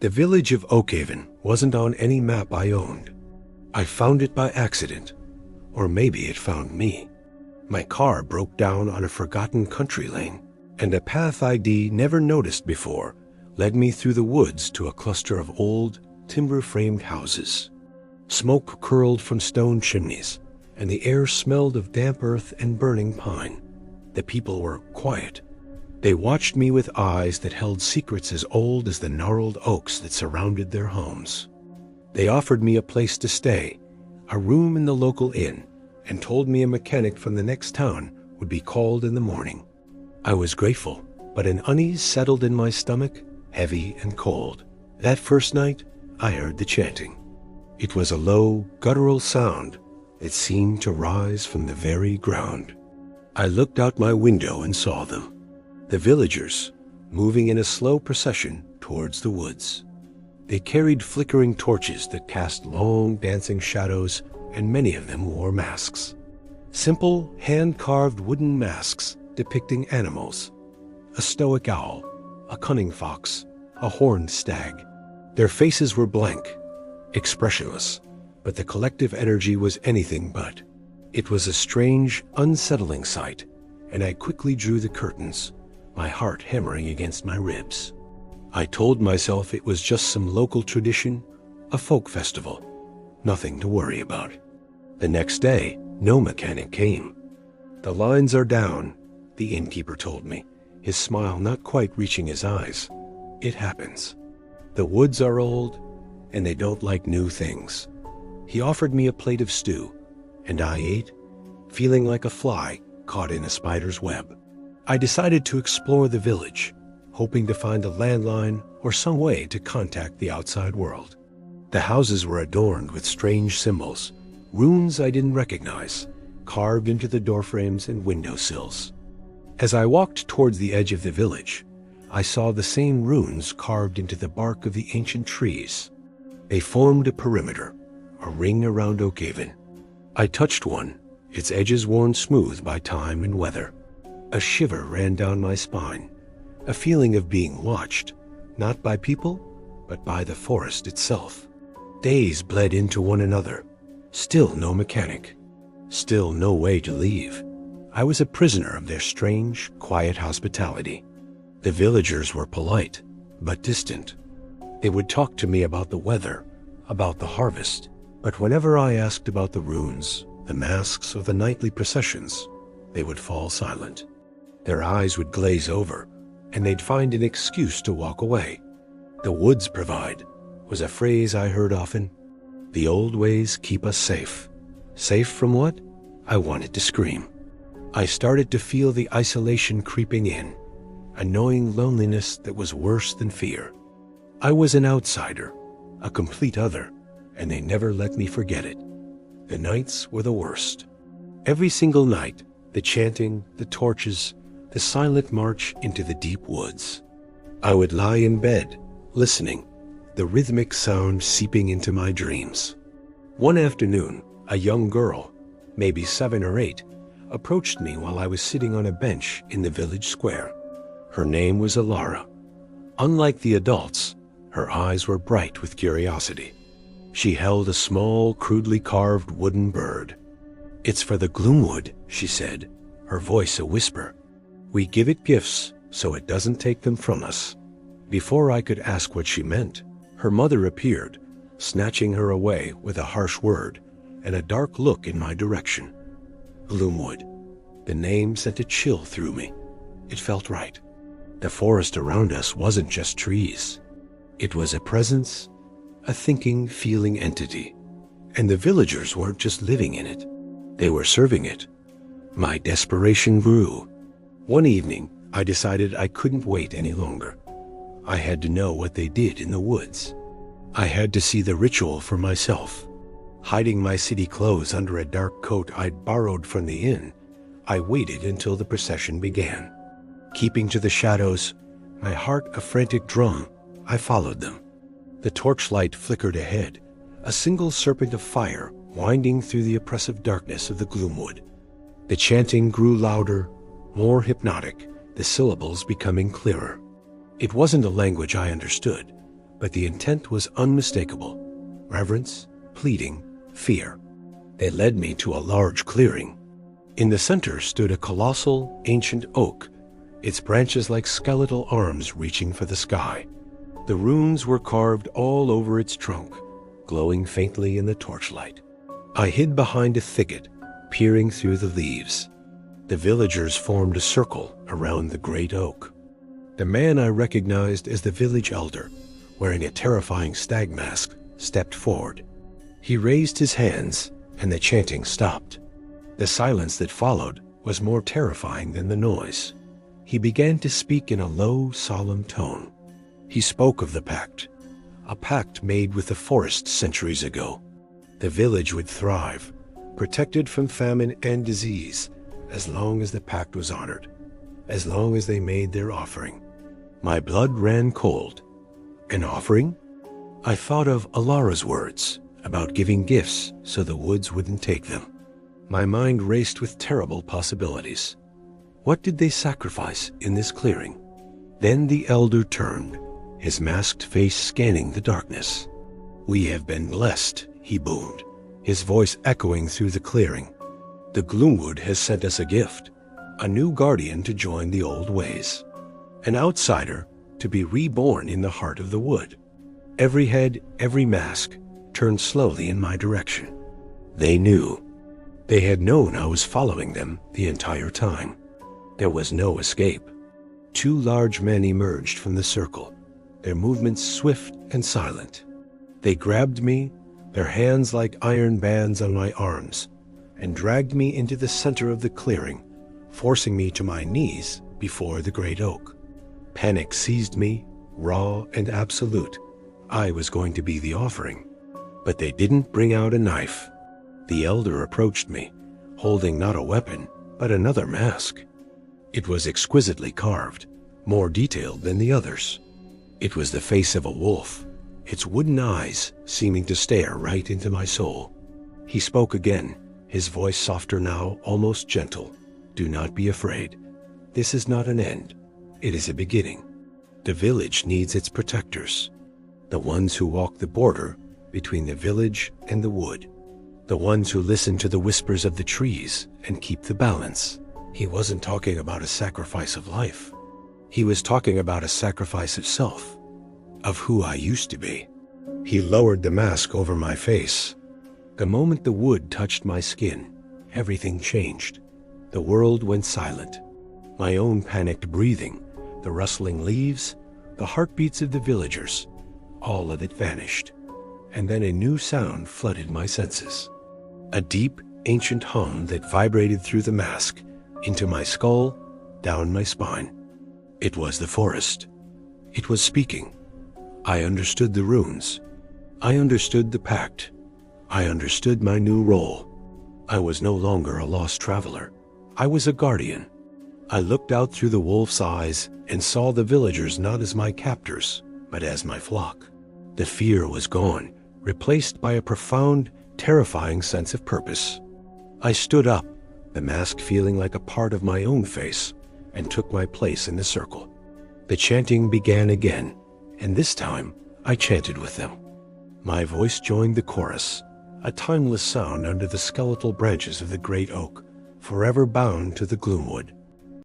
The village of Oakhaven wasn't on any map I owned. I found it by accident, or maybe it found me. My car broke down on a forgotten country lane, and a path I'd never noticed before led me through the woods to a cluster of old, timber-framed houses. Smoke curled from stone chimneys, and the air smelled of damp earth and burning pine. The people were quiet. They watched me with eyes that held secrets as old as the gnarled oaks that surrounded their homes. They offered me a place to stay, a room in the local inn, and told me a mechanic from the next town would be called in the morning. I was grateful, but an unease settled in my stomach, heavy and cold. That first night, I heard the chanting. It was a low, guttural sound that seemed to rise from the very ground. I looked out my window and saw them, the villagers, moving in a slow procession towards the woods. They carried flickering torches that cast long, dancing shadows, and many of them wore masks. Simple, hand-carved wooden masks depicting animals: a stoic owl, a cunning fox, a horned stag. Their faces were blank, expressionless, but the collective energy was anything but. It was a strange, unsettling sight, and I quickly drew the curtains, my heart hammering against my ribs. I told myself it was just some local tradition, a folk festival, nothing to worry about. The next day, no mechanic came. "The lines are down," the innkeeper told me, his smile not quite reaching his eyes. "It happens. The woods are old, and they don't like new things." He offered me a plate of stew, and I ate, feeling like a fly caught in a spider's web. I decided to explore the village, hoping to find a landline or some way to contact the outside world. The houses were adorned with strange symbols, runes I didn't recognize, carved into the doorframes and windowsills. As I walked towards the edge of the village, I saw the same runes carved into the bark of the ancient trees. They formed a perimeter, a ring around Oakhaven. I touched one, its edges worn smooth by time and weather. A shiver ran down my spine, a feeling of being watched, not by people, but by the forest itself. Days bled into one another. Still no mechanic. Still no way to leave. I was a prisoner of their strange, quiet hospitality. The villagers were polite, but distant. They would talk to me about the weather, about the harvest, but whenever I asked about the runes, the masks, or the nightly processions, they would fall silent. Their eyes would glaze over, and they'd find an excuse to walk away. "The woods provide," was a phrase I heard often. The old ways keep us safe. Safe from what? I wanted to scream. I started to feel the isolation creeping in, a gnawing loneliness that was worse than fear. I was an outsider, a complete other, and they never let me forget it. The nights were the worst. Every single night, the chanting, the torches, the silent march into the deep woods. I would lie in bed, listening, the rhythmic sound seeping into my dreams. One afternoon, a young girl, maybe 7 or 8, approached me while I was sitting on a bench in the village square. Her name was Alara. Unlike the adults, her eyes were bright with curiosity. She held a small, crudely carved wooden bird. "It's for the Gloomwood," she said, her voice a whisper. "We give it gifts so it doesn't take them from us." Before I could ask what she meant, her mother appeared, snatching her away with a harsh word and a dark look in my direction. Gloomwood. The name sent a chill through me. It felt right. The forest around us wasn't just trees. It was a presence, a thinking, feeling entity. And the villagers weren't just living in it. They were serving it. My desperation grew. One evening, I decided I couldn't wait any longer. I had to know what they did in the woods. I had to see the ritual for myself. Hiding my city clothes under a dark coat I'd borrowed from the inn, I waited until the procession began. Keeping to the shadows, my heart a frantic drum, I followed them. The torchlight flickered ahead, a single serpent of fire winding through the oppressive darkness of the Gloomwood. The chanting grew louder, more hypnotic, the syllables becoming clearer. It wasn't a language I understood, but the intent was unmistakable. Reverence, pleading, fear. They led me to a large clearing. In the center stood a colossal, ancient oak, its branches like skeletal arms reaching for the sky. The runes were carved all over its trunk, glowing faintly in the torchlight. I hid behind a thicket, peering through the leaves. The villagers formed a circle around the great oak. The man I recognized as the village elder, wearing a terrifying stag mask, stepped forward. He raised his hands, and the chanting stopped. The silence that followed was more terrifying than the noise. He began to speak in a low, solemn tone. He spoke of the pact, a pact made with the forest centuries ago. The village would thrive, protected from famine and disease, as long as the pact was honored, as long as they made their offering. My blood ran cold. An offering? I thought of Alara's words about giving gifts so the woods wouldn't take them. My mind raced with terrible possibilities. What did they sacrifice in this clearing? Then the elder turned, his masked face scanning the darkness. "We have been blessed," he boomed, his voice echoing through the clearing. "The Gloomwood has sent us a gift, a new guardian to join the old ways, an outsider to be reborn in the heart of the wood." Every head, every mask, turned slowly in my direction. They knew. They had known I was following them the entire time. There was no escape. Two large men emerged from the circle, their movements swift and silent. They grabbed me, their hands like iron bands on my arms, and dragged me into the center of the clearing, forcing me to my knees before the great oak. Panic seized me, raw and absolute. I was going to be the offering. But they didn't bring out a knife. The elder approached me, holding not a weapon, but another mask. It was exquisitely carved, more detailed than the others. It was the face of a wolf, its wooden eyes seeming to stare right into my soul. He spoke again, his voice softer now, almost gentle. "Do not be afraid. This is not an end. It is a beginning. The village needs its protectors, the ones who walk the border between the village and the wood, the ones who listen to the whispers of the trees and keep the balance." He wasn't talking about a sacrifice of life. He was talking about a sacrifice of self, of who I used to be. He lowered the mask over my face. The moment the wood touched my skin, everything changed. The world went silent. My own panicked breathing, the rustling leaves, the heartbeats of the villagers, all of it vanished. And then a new sound flooded my senses. A deep, ancient hum that vibrated through the mask, into my skull, down my spine. It was the forest. It was speaking. I understood the runes. I understood the pact. I understood my new role. I was no longer a lost traveler. I was a guardian. I looked out through the wolf's eyes and saw the villagers not as my captors, but as my flock. The fear was gone, replaced by a profound, terrifying sense of purpose. I stood up, the mask feeling like a part of my own face, and took my place in the circle. The chanting began again, and this time I chanted with them. My voice joined the chorus, a timeless sound under the skeletal branches of the great oak, forever bound to the Gloomwood.